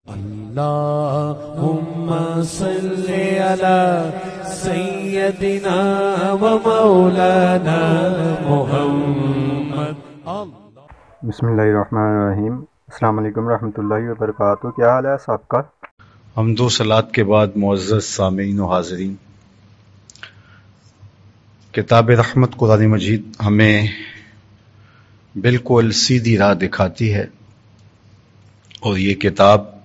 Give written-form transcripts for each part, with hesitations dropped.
اللهم صل على سيدنا ومولانا محمد. بسم اللہ الرحمن الرحیم. السلام علیکم ورحمۃ اللہ وبرکاتہ. کیا حال ہے صاحب کا؟ حمد و صلات کے بعد معزز سامعین و حاضرین، کتاب رحمت قرآن مجید ہمیں بالکل سیدھی راہ دکھاتی ہے، اور یہ کتاب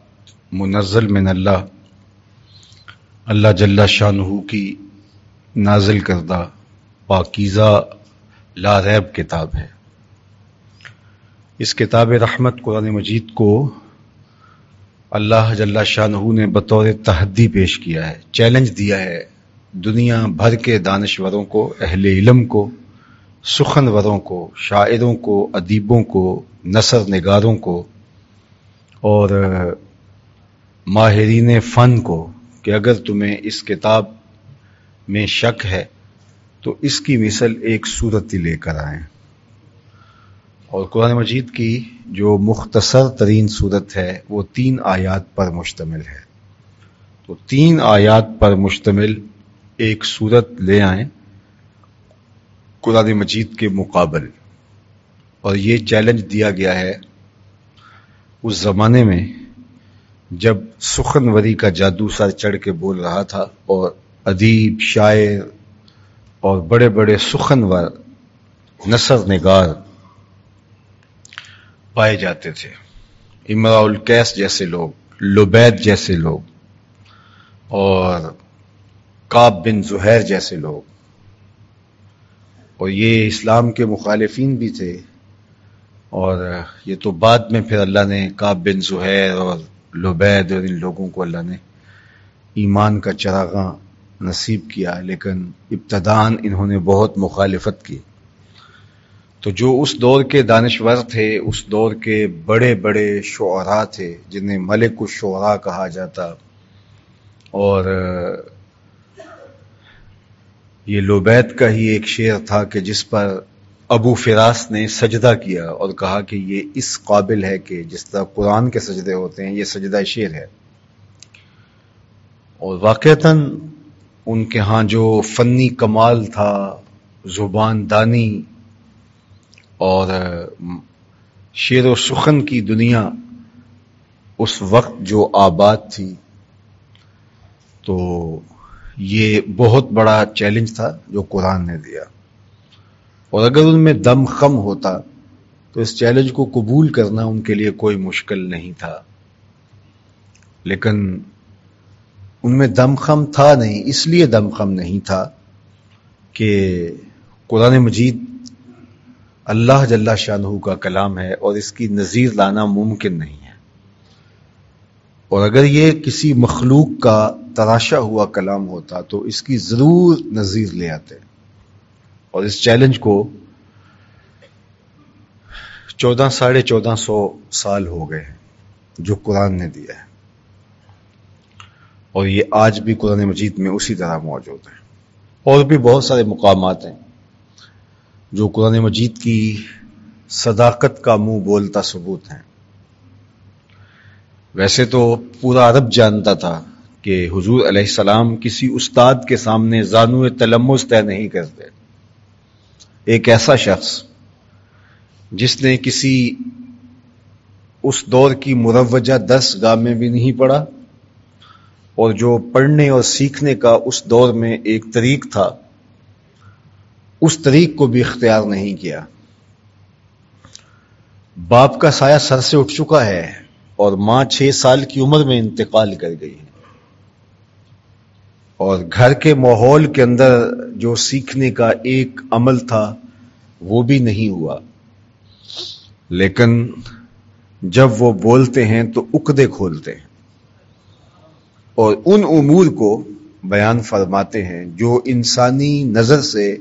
منزل من اللہ جل شانہ کی نازل کردہ پاکیزہ لا ریب کتاب ہے. اس کتاب رحمت قرآن مجید کو اللہ جل شانہ نے بطور تحدی پیش کیا ہے، چیلنج دیا ہے دنیا بھر کے دانشوروں کو، اہل علم کو، سخنوروں کو، شاعروں کو، ادیبوں کو، نثر نگاروں کو اور ماہرین فن کو کہ اگر تمہیں اس کتاب میں شک ہے تو اس کی مثل ایک سورت ہی لے کر آئیں. اور قرآن مجید کی جو مختصر ترین سورت ہے وہ 3 آیات پر مشتمل ہے، تو 3 آیات پر مشتمل ایک سورت لے آئیں قرآن مجید کے مقابل. اور یہ چیلنج دیا گیا ہے اس زمانے میں جب سخنوری کا جادو سر چڑھ کے بول رہا تھا، اور ادیب، شاعر اور بڑے بڑے سخنور نثر نگار پائے جاتے تھے. امراء القیس جیسے لوگ، لبید جیسے لوگ، اور کعب بن زہیر جیسے لوگ، اور یہ اسلام کے مخالفین بھی تھے. اور یہ تو بعد میں پھر اللہ نے کعب بن زہیر اور لبید اور ان لوگوں کو اللہ نے ایمان کا چراغاں نصیب کیا، لیکن ابتداً انہوں نے بہت مخالفت کی. تو جو اس دور کے دانشور تھے، اس دور کے بڑے بڑے شعراء تھے جنہیں ملک الشعراء کہا جاتا، اور یہ لبید کا ہی ایک شعر تھا کہ جس پر ابو فراس نے سجدہ کیا اور کہا کہ یہ اس قابل ہے کہ جس طرح قرآن کے سجدے ہوتے ہیں یہ سجدہ شعر ہے. اور واقعتاً ان کے ہاں جو فنی کمال تھا، زبان دانی اور شعر و سخن کی دنیا اس وقت جو آباد تھی، تو یہ بہت بڑا چیلنج تھا جو قرآن نے دیا. اور اگر ان میں دم خم ہوتا تو اس چیلنج کو قبول کرنا ان کے لیے کوئی مشکل نہیں تھا، لیکن ان میں دم خم تھا نہیں. اس لیے دم خم نہیں تھا کہ قرآن مجید اللہ جل شانہ کا کلام ہے اور اس کی نظیر لانا ممکن نہیں ہے. اور اگر یہ کسی مخلوق کا تراشا ہوا کلام ہوتا تو اس کی ضرور نظیر لے آتے. اور اس چیلنج کو 1400 سال ہو گئے ہیں جو قرآن نے دیا ہے، اور یہ آج بھی قرآن مجید میں اسی طرح موجود ہے. اور بھی بہت سارے مقامات ہیں جو قرآن مجید کی صداقت کا منہ بولتا ثبوت ہیں. ویسے تو پورا عرب جانتا تھا کہ حضور علیہ السلام کسی استاد کے سامنے زانو تلمس طے نہیں کرتے. ایک ایسا شخص جس نے کسی اس دور کی مروجہ درسگاہ میں بھی نہیں پڑھا، اور جو پڑھنے اور سیکھنے کا اس دور میں ایک طریق تھا، اس طریق کو بھی اختیار نہیں کیا. باپ کا سایہ سر سے اٹھ چکا ہے اور ماں 6 سال کی عمر میں انتقال کر گئی ہے، اور گھر کے ماحول کے اندر جو سیکھنے کا ایک عمل تھا وہ بھی نہیں ہوا. لیکن جب وہ بولتے ہیں تو عقدے کھولتے ہیں اور ان امور کو بیان فرماتے ہیں جو انسانی نظر سے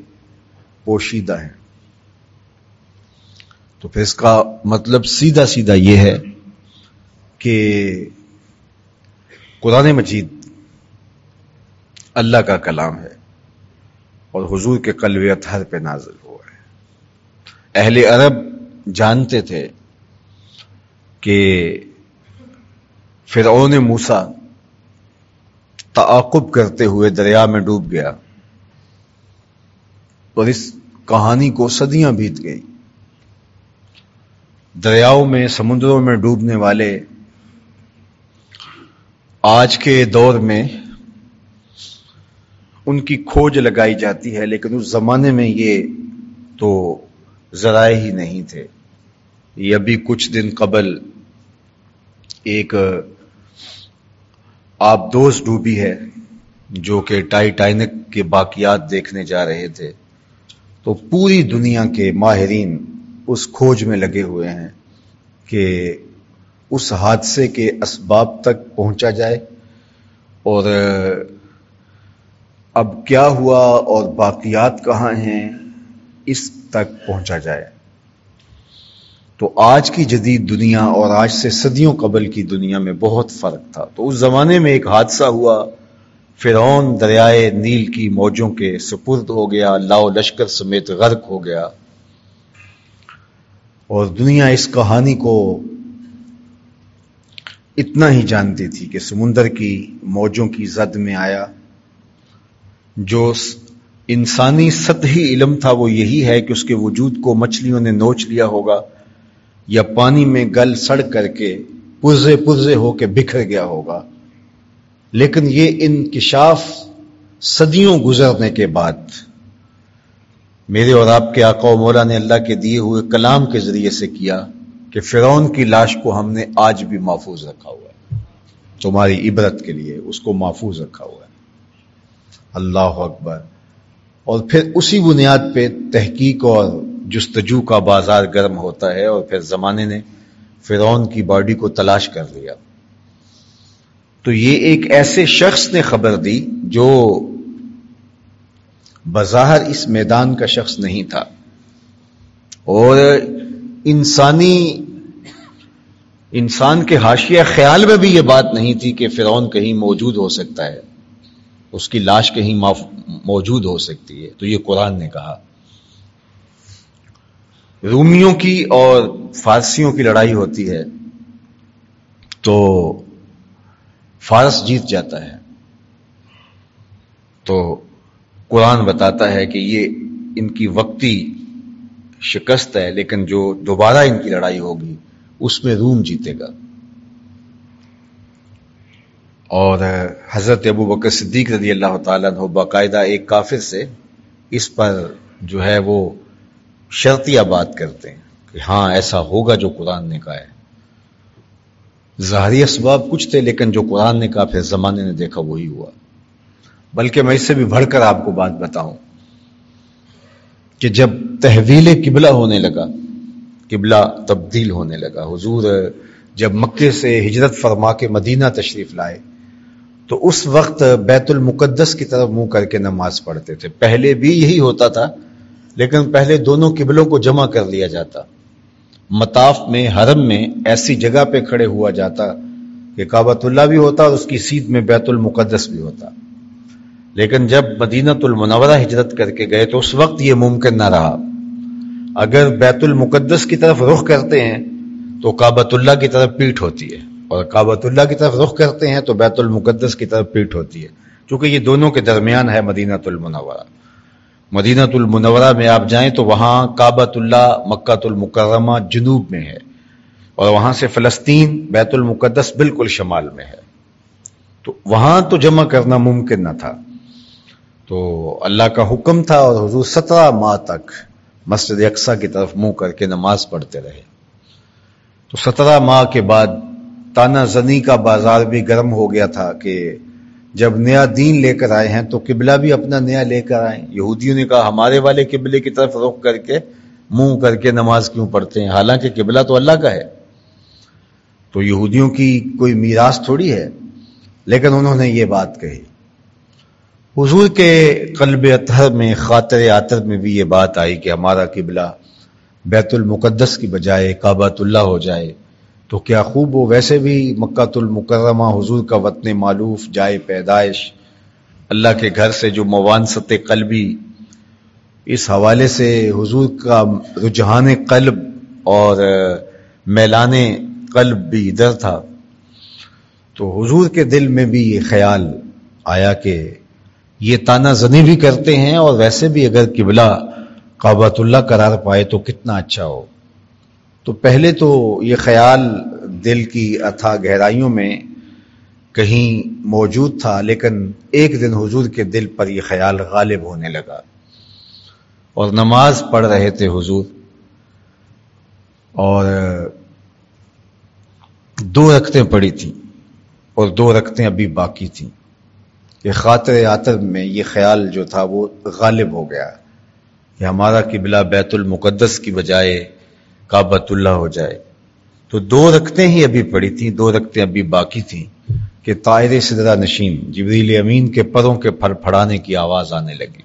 پوشیدہ ہیں. تو پھر اس کا مطلب سیدھا سیدھا یہ ہے کہ قرآن مجید اللہ کا کلام ہے اور حضور کے قلب اطہر پہ نازل ہوا ہے. اہل عرب جانتے تھے کہ فرعون موسیٰ تعاقب کرتے ہوئے دریا میں ڈوب گیا، اور اس کہانی کو صدیاں بیت گئی۔ دریاؤں میں، سمندروں میں ڈوبنے والے آج کے دور میں ان کی کھوج لگائی جاتی ہے، لیکن اس زمانے میں یہ تو ذرائع ہی نہیں تھے۔ یہ ابھی کچھ دن قبل ایک آبدوز ڈوبی ہے جو کہ ٹائٹینک کے باقیات دیکھنے جا رہے تھے، تو پوری دنیا کے ماہرین اس کھوج میں لگے ہوئے ہیں کہ اس حادثے کے اسباب تک پہنچا جائے، اور اب کیا ہوا اور باقیات کہاں ہیں اس تک پہنچا جائے۔ تو آج کی جدید دنیا اور آج سے صدیوں قبل کی دنیا میں بہت فرق تھا۔ تو اس زمانے میں ایک حادثہ ہوا، فرعون دریائے نیل کی موجوں کے سپرد ہو گیا، لاؤ لشکر سمیت غرق ہو گیا، اور دنیا اس کہانی کو اتنا ہی جانتی تھی کہ سمندر کی موجوں کی زد میں آیا۔ جو انسانی سطحی علم تھا وہ یہی ہے کہ اس کے وجود کو مچھلیوں نے نوچ لیا ہوگا یا پانی میں گل سڑ کر کے پرزے پرزے ہو کے بکھر گیا ہوگا، لیکن یہ انکشاف صدیوں گزرنے کے بعد میرے اور آپ کے آقا و مولا نے اللہ کے دیے ہوئے کلام کے ذریعے سے کیا کہ فرعون کی لاش کو ہم نے آج بھی محفوظ رکھا ہوا ہے، تمہاری عبرت کے لیے اس کو محفوظ رکھا ہوا ہے۔ اللہ اکبر۔ اور پھر اسی بنیاد پہ تحقیق اور جستجو کا بازار گرم ہوتا ہے، اور پھر زمانے نے فرعون کی باڈی کو تلاش کر لیا۔ تو یہ ایک ایسے شخص نے خبر دی جو بظاہر اس میدان کا شخص نہیں تھا، اور انسان کے حاشیہ خیال میں بھی یہ بات نہیں تھی کہ فرعون کہیں موجود ہو سکتا ہے، اس کی لاش کہیں موجود ہو سکتی ہے۔ تو یہ قرآن نے کہا۔ رومیوں کی اور فارسیوں کی لڑائی ہوتی ہے تو فارس جیت جاتا ہے، تو قرآن بتاتا ہے کہ یہ ان کی وقتی شکست ہے، لیکن جو دوبارہ ان کی لڑائی ہوگی اس میں روم جیتے گا۔ اور حضرت ابوبکر صدیق رضی اللہ تعالیٰ عنہ باقاعدہ ایک کافر سے اس پر جو ہے وہ شرطیہ بات کرتے ہیں کہ ہاں ایسا ہوگا جو قرآن نے کہا ہے۔ ظاہری اسباب کچھ تھے، لیکن جو قرآن نے کہا پھر زمانے نے دیکھا وہی ہوا۔ بلکہ میں اس سے بھی بڑھ کر آپ کو بات بتاؤں کہ جب تحویل قبلہ ہونے لگا، قبلہ تبدیل ہونے لگا، حضور جب مکے سے ہجرت فرما کے مدینہ تشریف لائے تو اس وقت بیت المقدس کی طرف منہ کر کے نماز پڑھتے تھے۔ پہلے بھی یہی ہوتا تھا، لیکن پہلے دونوں قبلوں کو جمع کر لیا جاتا۔ مطاف میں، حرم میں ایسی جگہ پہ کھڑے ہوا جاتا کہ کعبۃ اللہ بھی ہوتا اور اس کی سیدھ میں بیت المقدس بھی ہوتا۔ لیکن جب مدینۃ المنورہ ہجرت کر کے گئے تو اس وقت یہ ممکن نہ رہا۔ اگر بیت المقدس کی طرف رخ کرتے ہیں تو کعبۃ اللہ کی طرف پیٹھ ہوتی ہے، اور کعبۃ اللہ کی طرف رخ کرتے ہیں تو بیت المقدس کی طرف پیٹھ ہوتی ہے، چونکہ یہ دونوں کے درمیان ہے مدینۃ المنورہ۔ مدینۃ المنورہ میں آپ جائیں تو وہاں کعبۃ اللہ مکۃ المکرمہ جنوب میں ہے، اور وہاں سے فلسطین بیت المقدس بالکل شمال میں ہے، تو وہاں تو جمع کرنا ممکن نہ تھا۔ تو اللہ کا حکم تھا، اور حضور 17 ماہ تک مسجد اقصیٰ کی طرف منہ کر کے نماز پڑھتے رہے۔ تو 17 ماہ کے بعد تانا زنی کا بازار بھی گرم ہو گیا تھا کہ جب نیا دین لے کر آئے ہیں تو قبلہ بھی اپنا نیا لے کر آئیں۔ یہودیوں نے کہا ہمارے والے قبلے کی طرف رخ کر کے منہ کر کے نماز کیوں پڑھتے ہیں، حالانکہ قبلہ تو اللہ کا ہے۔ تو یہودیوں کی کوئی میراث تھوڑی ہے، لیکن انہوں نے یہ بات کہی۔ حضور کے قلب اطہر میں، خاطر عاطر میں بھی یہ بات آئی کہ ہمارا قبلہ بیت المقدس کی بجائے کعبۃ اللہ ہو جائے تو کیا خوب ہو۔ ویسے بھی مکۃ المکرمہ حضور کا وطن معلوف، جائے پیدائش، اللہ کے گھر سے جو موانست قلبی، اس حوالے سے حضور کا رجحان قلب اور میلان قلب بھی ادھر تھا۔ تو حضور کے دل میں بھی یہ خیال آیا کہ یہ تانا زنی بھی کرتے ہیں اور ویسے بھی اگر قبلہ کعبۃ اللہ قرار پائے تو کتنا اچھا ہو. تو پہلے تو یہ خیال دل کی اتھا گہرائیوں میں کہیں موجود تھا، لیکن ایک دن حضور کے دل پر یہ خیال غالب ہونے لگا اور نماز پڑھ رہے تھے حضور، اور 2 رکعتیں پڑھی تھیں اور 2 رکعتیں ابھی باقی تھیں کہ خاطر عاطر میں یہ خیال جو تھا وہ غالب ہو گیا کہ ہمارا قبلہ بیت المقدس کی بجائے کعبۃ اللہ ہو جائے. تو 2 رکعتیں ہی ابھی پڑھی تھیں، 2 رکعتیں ابھی باقی تھیں کہ طائر سدرہ نشین جبریل امین کے پروں کے پھڑ پھڑانے کی آواز آنے لگی.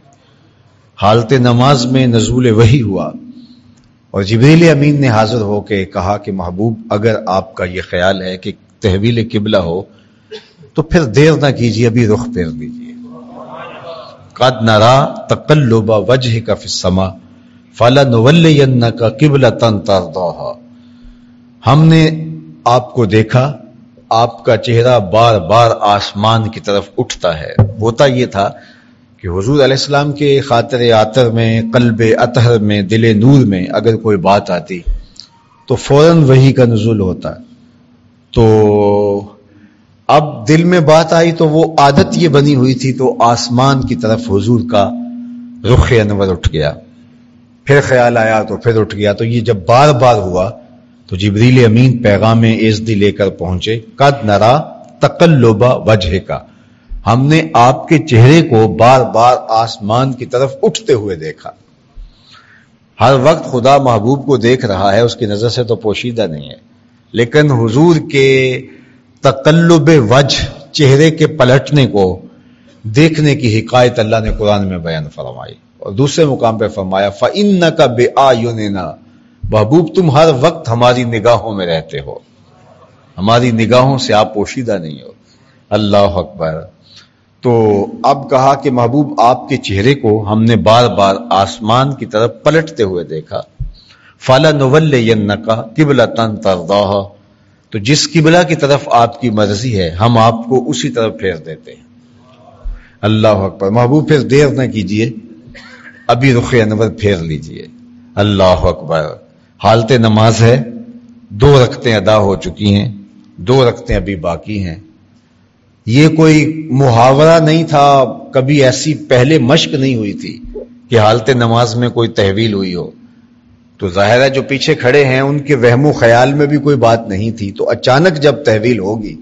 حالت نماز میں نزول وحی ہوا اور جبریل امین نے حاضر ہو کے کہا کہ محبوب اگر آپ کا یہ خیال ہے کہ تحویل قبلہ ہو تو پھر دیر نہ کیجیے، ابھی رخ پھیر دیجیے. قد نرا تقلب وجهك في السماء فلنولينك قبلة ترضاها. ہم نے آپ کو دیکھا، آپ کا چہرہ بار بار آسمان کی طرف اٹھتا ہے. ہوتا یہ تھا کہ حضور علیہ السلام کے خاطر عاطر میں، قلب اطہر میں، دل نور میں اگر کوئی بات آتی تو فوراً وحی کا نزول ہوتا. تو اب دل میں بات آئی تو وہ عادت یہ بنی ہوئی تھی، تو آسمان کی طرف حضور کا رخ انور اٹھ گیا. پھر خیال آیا تو پھر اٹھ گیا. تو یہ جب بار بار ہوا تو جبریل امین پیغام عزدی لے کر پہنچے. قد نرا تقلب وجهك، ہم نے آپ کے چہرے کو بار بار آسمان کی طرف اٹھتے ہوئے دیکھا. ہر وقت خدا محبوب کو دیکھ رہا ہے، اس کی نظر سے تو پوشیدہ نہیں ہے، لیکن حضور کے تقلب وجہ، چہرے کے پلٹنے کو دیکھنے کی حکایت اللہ نے قرآن میں بیان فرمائی. اور دوسرے مقام پہ فرمایا فَإِنَّكَ بِآيُنِنَا، محبوب تم ہر وقت ہماری نگاہوں میں رہتے ہو، ہماری نگاہوں سے آپ پوشیدہ نہیں ہو. اللہ اکبر. تو اب کہا کہ محبوب آپ کے چہرے کو ہم نے بار بار آسمان کی طرف پلٹتے ہوئے دیکھا. فَلَنُوَلِّيَنَّكَ قِبْلَةً تَرْضَاهَا، تو جس قبلہ کی طرف آپ کی مرضی ہے ہم آپ کو اسی طرف پھیر دیتے ہیں. اللہ اکبر. محبوب پھر دیر نہ کیجئے، ابھی رخ انور پھیر لیجئے. اللہ اکبر. حالت نماز ہے، 2 رکعتیں ادا ہو چکی ہیں، 2 رکعتیں ابھی باقی ہیں. یہ کوئی محاورہ نہیں تھا، کبھی ایسی پہلے مشق نہیں ہوئی تھی کہ حالت نماز میں کوئی تحویل ہوئی ہو. تو ظاہر ہے جو پیچھے کھڑے ہیں ان کے وہم و خیال میں بھی کوئی بات نہیں تھی. تو اچانک جب تحویل ہوگی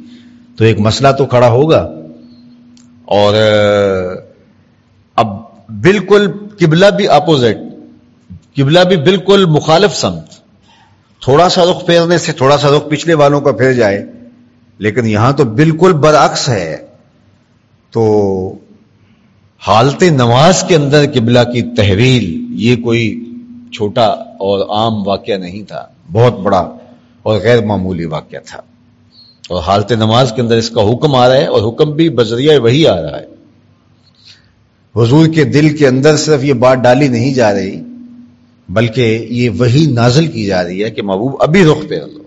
تو ایک مسئلہ تو کھڑا ہوگا. اور اب بالکل قبلہ بھی اپوزٹ، قبلہ بھی بالکل مخالف سمت. تھوڑا سا رخ پھیرنے سے تھوڑا سا رخ پچھلے والوں کا پھیر جائے، لیکن یہاں تو بالکل برعکس ہے. تو حالت نماز کے اندر قبلہ کی تحویل یہ کوئی چھوٹا اور عام واقعہ نہیں تھا، بہت بڑا اور غیر معمولی واقعہ تھا. اور حالت نماز کے اندر اس کا حکم آ رہا ہے، اور حکم بھی بذریعہ وحی آ رہا ہے. حضور کے دل کے اندر صرف یہ بات ڈالی نہیں جا رہی، بلکہ یہ وحی نازل کی جا رہی ہے کہ محبوب ابھی رخ پھیر لو.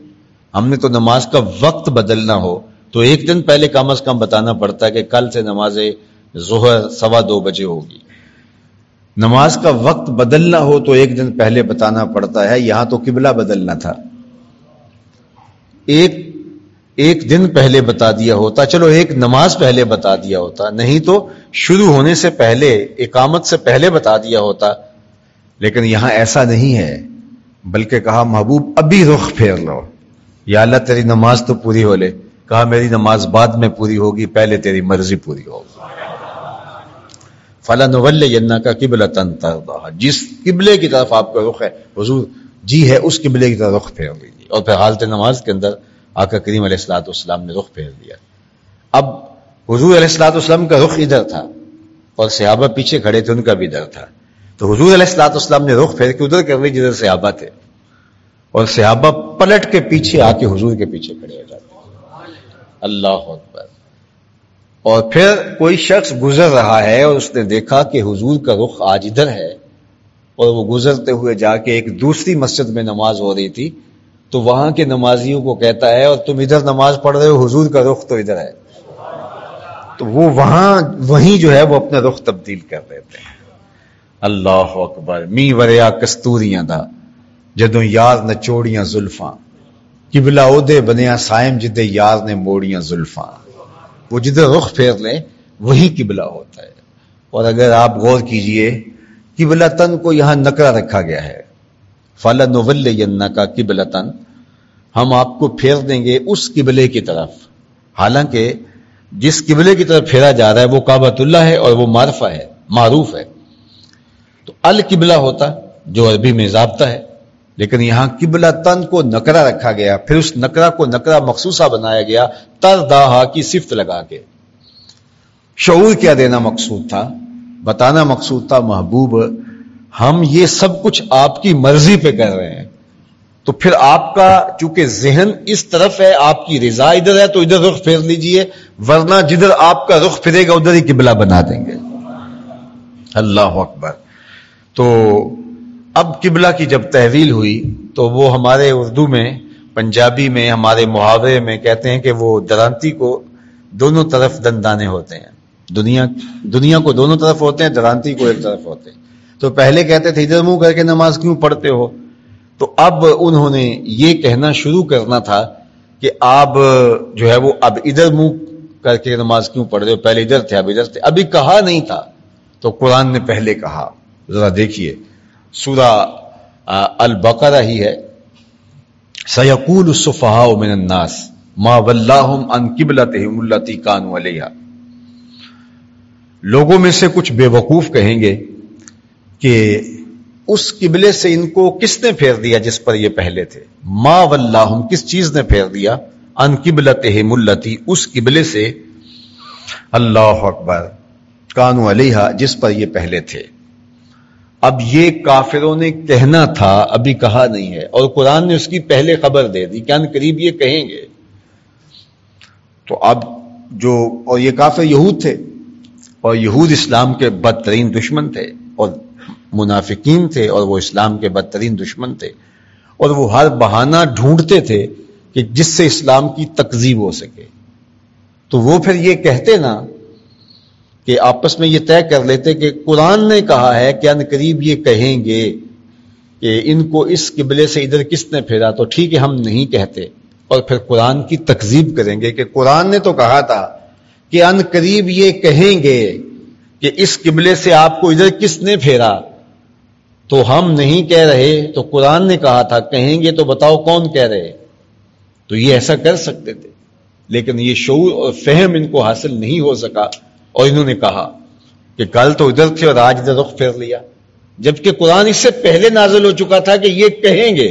ہم نے تو نماز کا وقت بدلنا ہو تو 1 دن پہلے کم از کم بتانا پڑتا ہے کہ کل سے نماز ظہر 2:15 بجے ہوگی. نماز کا وقت بدلنا ہو تو 1 دن پہلے بتانا پڑتا ہے. یہاں تو قبلہ بدلنا تھا، ایک دن پہلے بتا دیا ہوتا، چلو ایک نماز پہلے بتا دیا ہوتا، نہیں تو شروع ہونے سے پہلے، اقامت سے پہلے بتا دیا ہوتا. لیکن یہاں ایسا نہیں ہے، بلکہ کہا محبوب ابھی رخ پھیر لو. یا اللہ تیری نماز تو پوری ہو لے. کہا میری نماز بعد میں پوری ہوگی، پہلے تیری مرضی پوری ہوگی. فَلَنُوَلِّيَنَّكَ قِبْلَةً تَرْضَاهَا، جس قبلے کی طرف آپ کا رخ ہے حضور جی ہے، اس قبلے کی طرف رخ پھیر لیجیے. اور پھر حالت نماز کے اندر آقا کریم علیہ الصلوۃ والسلام نے رخ پھیر دیا. اب حضور علیہ الصلوۃ والسلام کا رخ ادھر تھا اور صحابہ پیچھے کھڑے تھے، ان کا بھی ادھر تھا. تو حضور علیہ الصلوۃ والسلام نے رخ پھیر کے ادھر کر لی جدھر صحابہ تھے، اور صحابہ پلٹ کے پیچھے آ کے حضور کے پیچھے کھڑے ہو جاتے. اللہ اکبر. اور پھر کوئی شخص گزر رہا ہے اور اس نے دیکھا کہ حضور کا رخ آج ادھر ہے، اور وہ گزرتے ہوئے جا کے ایک دوسری مسجد میں نماز ہو رہی تھی تو وہاں کے نمازیوں کو کہتا ہے اور تم ادھر نماز پڑھ رہے ہو، حضور کا رخ تو ادھر ہے. تو وہ وہیں جو ہے وہ اپنا رخ تبدیل کر دیتے ہیں. اللہ اکبر. می وریا کستوریاں دا جدوں یار نچوڑیاں زلفاں، قبلہ اودے بنیا سائم جدے یار نے موڑیاں زلفاں. وہ جدھر رخ پھیر لیں وہی قبلہ ہوتا ہے. اور اگر آپ غور کیجئے قبلہ تن کو یہاں نکرہ رکھا گیا ہے، فَلَنُوَلِّيَنَّكَ قِبْلَةً، ہم آپ کو پھیر دیں گے اس قبلے کی طرف. حالانکہ جس قبلے کی طرف پھیرا جا رہا ہے وہ کعبۃ اللہ ہے اور وہ معرفہ ہے، معروف ہے. تو القبلہ ہوتا جو عربی میں ضابطہ ہے، لیکن یہاں قبلہ تن کو نکرہ رکھا گیا، پھر اس نکرہ کو نکرہ مخصوصہ بنایا گیا ترداہا کی صفت لگا کے. شعور کیا دینا مقصود تھا؟ بتانا مقصود تھا محبوب ہم یہ سب کچھ آپ کی مرضی پہ کر رہے ہیں، تو پھر آپ کا چونکہ ذہن اس طرف ہے، آپ کی رضا ادھر ہے، تو ادھر رخ پھیر لیجئے، ورنہ جدھر آپ کا رخ پھرے گا ادھر ہی قبلہ بنا دیں گے. اللہ اکبر. تو اب قبلہ کی جب تحویل ہوئی تو وہ ہمارے اردو میں، پنجابی میں، ہمارے محاورے میں کہتے ہیں کہ وہ درانتی کو دونوں طرف دندانے ہوتے ہیں. دنیا کو دونوں طرف ہوتے ہیں، درانتی کو ایک طرف ہوتے ہیں. تو پہلے کہتے تھے ادھر منہ کر کے نماز کیوں پڑھتے ہو، تو اب انہوں نے یہ کہنا شروع کرنا تھا کہ آپ جو ہے وہ اب ادھر منہ کر کے نماز کیوں پڑھ رہے ہو، پہلے ادھر تھے اب ادھر تھے. ابھی کہا نہیں تھا تو قرآن نے پہلے کہا. ذرا دیکھیے سورہ البقرہ ہی ہے. سَيَقُولُ السُّفَهَاءُ مِنَ النَّاسِ مَا وَلَّاهُمْ عَنْ قِبْلَتِهِمُ الَّتِي كَانُوا عَلَيْهَا. لوگوں میں سے کچھ بے وقوف کہیں گے کہ اس قبلے سے ان کو کس نے پھیر دیا جس پر یہ پہلے تھے. ما وَلَّاهُمْ کس چیز نے پھیر دیا، عَنْ قِبْلَتِهِمُ الَّتِي اس قبلے سے، اللہ اکبر، كَانُوا عَلَيْهَا جس پر یہ پہلے تھے. اب یہ کافروں نے کہنا تھا، ابھی کہا نہیں ہے، اور قرآن نے اس کی پہلے خبر دے دی کہ ان قریب یہ کہیں گے. تو اب اور یہ کافر یہود تھے، اور یہود اسلام کے بدترین دشمن تھے، اور منافقین تھے، اور وہ اسلام کے بدترین دشمن تھے، اور وہ ہر بہانہ ڈھونڈتے تھے کہ جس سے اسلام کی تکذیب ہو سکے. تو وہ پھر یہ کہتے نا کہ آپس میں یہ طے کر لیتے کہ قرآن نے کہا ہے کہ ان قریب یہ کہیں گے کہ ان کو اس قبلے سے ادھر کس نے پھیرا، تو ٹھیک ہے ہم نہیں کہتے، اور پھر قرآن کی تکذیب کریں گے کہ قرآن نے تو کہا تھا کہ ان قریب یہ کہیں گے کہ اس قبلے سے آپ کو ادھر کس نے پھیرا، تو ہم نہیں کہہ رہے، تو قرآن نے کہا تھا کہیں گے، تو بتاؤ کون کہہ رہے. تو یہ ایسا کر سکتے تھے، لیکن یہ شعور اور فہم ان کو حاصل نہیں ہو سکا، اور انہوں نے کہا کہ کل تو ادھر تھے اور آج ادھر رخ پھیر لیا، جبکہ قرآن اس سے پہلے نازل ہو چکا تھا کہ یہ کہیں گے.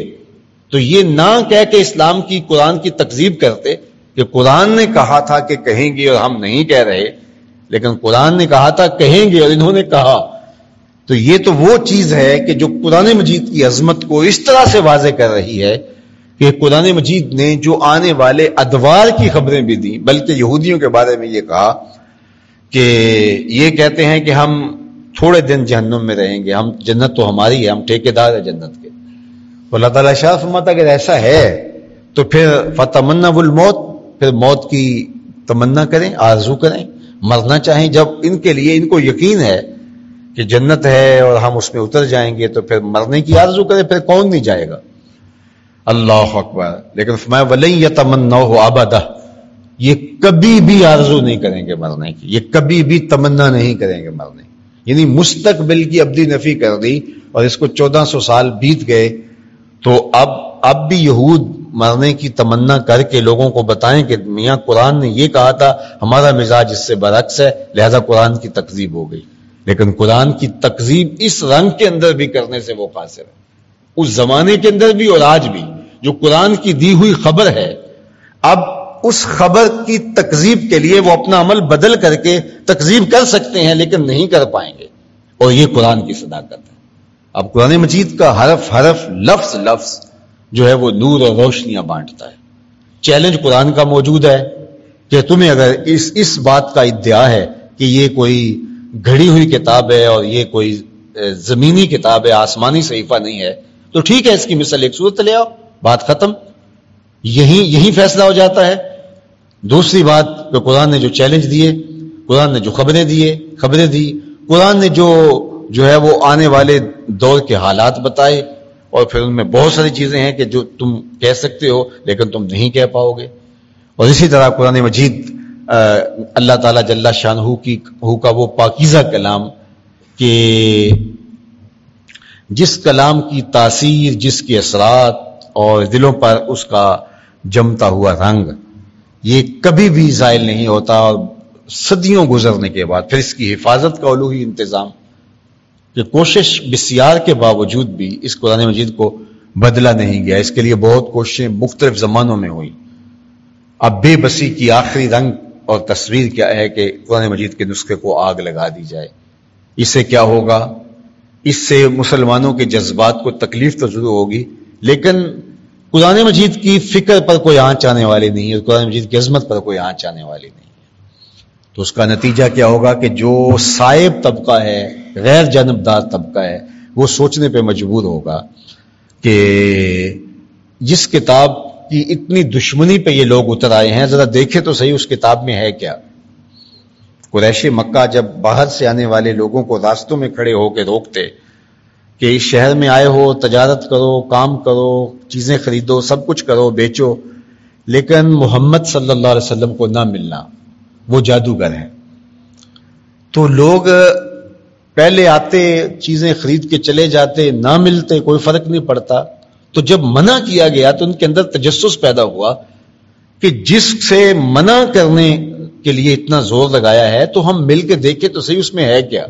تو یہ نہ کہہ کے اسلام کی قرآن کی تکذیب کرتے کہ قرآن نے کہا تھا کہ کہیں گے اور ہم نہیں کہہ رہے، لیکن قرآن نے کہا تھا کہیں گے اور انہوں نے کہا. تو یہ تو وہ چیز ہے کہ جو قرآن مجید کی عظمت کو اس طرح سے واضح کر رہی ہے کہ قرآن مجید نے جو آنے والے ادوار کی خبریں بھی دی، بلکہ یہودیوں کے بارے میں یہ کہا کہ یہ کہتے ہیں کہ ہم تھوڑے دن جہنم میں رہیں گے، ہم جنت تو ہماری ہے، ہم ٹھیکیدار ہیں جنت کے. اللہ تعالیٰ شاہ فرماتا اگر ایسا ہے تو پھر فتمنوا الموت، پھر موت کی تمنا کریں، آرزو کریں، مرنا چاہیں. جب ان کے لیے ان کو یقین ہے کہ جنت ہے اور ہم اس میں اتر جائیں گے، تو پھر مرنے کی آرزو کریں، پھر کون نہیں جائے گا. اللہ اکبر. لیکن فرمایا وَلَن يَتَمَنَّوْهُ أَبَدًا، یہ کبھی بھی آرزو نہیں کریں گے مرنے کی، یہ کبھی بھی تمنا نہیں کریں گے مرنے کی. یعنی مستقبل کی ابدی نفی کر دی، اور اس کو 1400 سال بیت گئے. تو اب بھی یہود مرنے کی تمنا کر کے لوگوں کو بتائیں کہ میاں قرآن نے یہ کہا تھا، ہمارا مزاج اس سے برعکس ہے، لہذا قرآن کی تکذیب ہو گئی. لیکن قرآن کی تکذیب اس رنگ کے اندر بھی کرنے سے وہ قاصر ہے، اس زمانے کے اندر بھی اور آج بھی. جو قرآن کی دی ہوئی خبر ہے، اب اس خبر کی تکذیب کے لیے وہ اپنا عمل بدل کر کے تکذیب کر سکتے ہیں، لیکن نہیں کر پائیں گے. اور یہ قرآن کی صداقت ہے. اب قرآن مجید کا حرف حرف، لفظ لفظ جو ہے وہ نور اور روشنیاں بانٹتا ہے. چیلنج قرآن کا موجود ہے کہ تمہیں اگر اس بات کا ادعا ہے کہ یہ کوئی گھڑی ہوئی کتاب ہے اور یہ کوئی زمینی کتاب ہے، آسمانی صحیفہ نہیں ہے، تو ٹھیک ہے، اس کی مثال ایک صورت لے آؤ. بات ختم، یہی فیصلہ ہو جاتا ہے۔ دوسری بات کہ قرآن نے جو چیلنج دیے، قرآن نے جو خبریں دی، قرآن نے جو ہے وہ آنے والے دور کے حالات بتائے، اور پھر ان میں بہت ساری چیزیں ہیں کہ جو تم کہہ سکتے ہو لیکن تم نہیں کہہ پاؤ گے۔ اور اسی طرح قرآن مجید اللہ تعالیٰ جل شانہ کا وہ پاکیزہ کلام کہ جس کلام کی تاثیر، جس کے اثرات اور دلوں پر اس کا جمتا ہوا رنگ یہ کبھی بھی زائل نہیں ہوتا، اور صدیوں گزرنے کے بعد پھر اس کی حفاظت کا الوہی انتظام کہ کوشش بسیار کے باوجود بھی اس قرآن مجید کو بدلا نہیں گیا۔ اس کے لیے بہت کوششیں مختلف زمانوں میں ہوئی۔ اب بے بسی کی آخری رنگ اور تصویر کیا ہے کہ قرآن مجید کے نسخے کو آگ لگا دی جائے۔ اس سے کیا ہوگا؟ اس سے مسلمانوں کے جذبات کو تکلیف تو ضرور ہوگی، لیکن قرآن مجید کی فکر پر کوئی آنچ آنے والی نہیں ہے، قرآن مجید کی عظمت پر کوئی آنچ آنے والی نہیں ہے۔ تو اس کا نتیجہ کیا ہوگا کہ جو صائب طبقہ ہے، غیر جانبدار طبقہ ہے، وہ سوچنے پہ مجبور ہوگا کہ جس کتاب کی اتنی دشمنی پہ یہ لوگ اتر آئے ہیں، ذرا دیکھے تو صحیح اس کتاب میں ہے کیا۔ قریش مکہ جب باہر سے آنے والے لوگوں کو راستوں میں کھڑے ہو کے روکتے کہ اس شہر میں آئے ہو، تجارت کرو، کام کرو، چیزیں خریدو، سب کچھ کرو، بیچو، لیکن محمد صلی اللہ علیہ وسلم کو نہ ملنا، وہ جادوگر ہیں۔ تو لوگ پہلے آتے، چیزیں خرید کے چلے جاتے، نہ ملتے، کوئی فرق نہیں پڑتا۔ تو جب منع کیا گیا تو ان کے اندر تجسس پیدا ہوا کہ جس سے منع کرنے کے لیے اتنا زور لگایا ہے تو ہم مل کے دیکھیں تو صحیح اس میں ہے کیا۔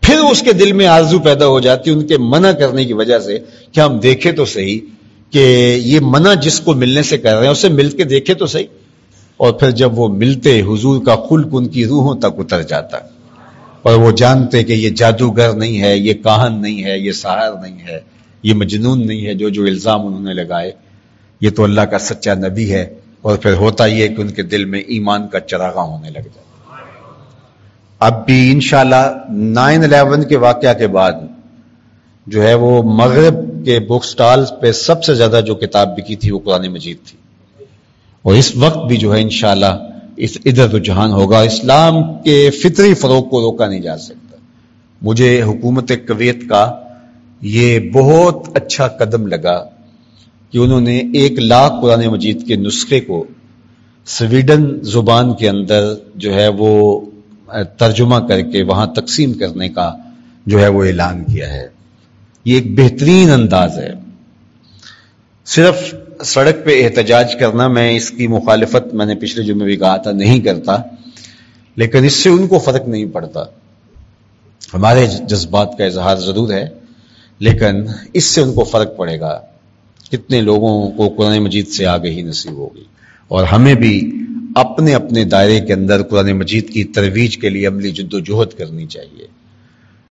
پھر اس کے دل میں آرزو پیدا ہو جاتی ان کے منع کرنے کی وجہ سے کہ ہم دیکھیں تو صحیح کہ یہ منع جس کو ملنے سے کر رہے ہیں اسے مل کے دیکھیں تو صحیح۔ اور پھر جب وہ ملتے، حضور کا خلق ان کی روحوں تک اتر جاتا، اور وہ جانتے کہ یہ جادوگر نہیں ہے، یہ کاہن نہیں ہے، یہ ساحر نہیں ہے، یہ مجنون نہیں ہے جو الزام انہوں نے لگائے، یہ تو اللہ کا سچا نبی ہے۔ اور پھر ہوتا یہ کہ ان کے دل میں ایمان کا چراغاں ہونے لگ جاتا۔ اب بھی انشاءاللہ 9/11 کے واقعہ کے بعد جو ہے وہ مغرب کے بک سٹالز پہ سب سے زیادہ جو کتاب بکی تھی وہ قرآن مجید تھی، اور اس وقت بھی جو ہے انشاءاللہ اس ادھر رجحان ہوگا۔ اسلام کے فطری فروغ کو روکا نہیں جا سکتا۔ مجھے حکومت کویت کا یہ بہت اچھا قدم لگا کہ انہوں نے 1 لاکھ قرآن مجید کے نسخے کو سویڈن زبان کے اندر جو ہے وہ ترجمہ کر کے وہاں تقسیم کرنے کا جو ہے وہ اعلان کیا ہے۔ یہ ایک بہترین انداز ہے۔ صرف سڑک پہ احتجاج کرنا، میں اس کی مخالفت میں نے پچھلے جمعے بھی کہا تھا نہیں کرتا، لیکن اس سے ان کو فرق نہیں پڑتا۔ ہمارے جذبات کا اظہار ضرور ہے، لیکن اس سے ان کو فرق پڑے گا کتنے لوگوں کو قرآن مجید سے آگہی نصیب ہوگی۔ اور ہمیں بھی اپنے اپنے دائرے کے اندر قرآن مجید کی ترویج کے لیے عملی جد و جہد کرنی چاہیے۔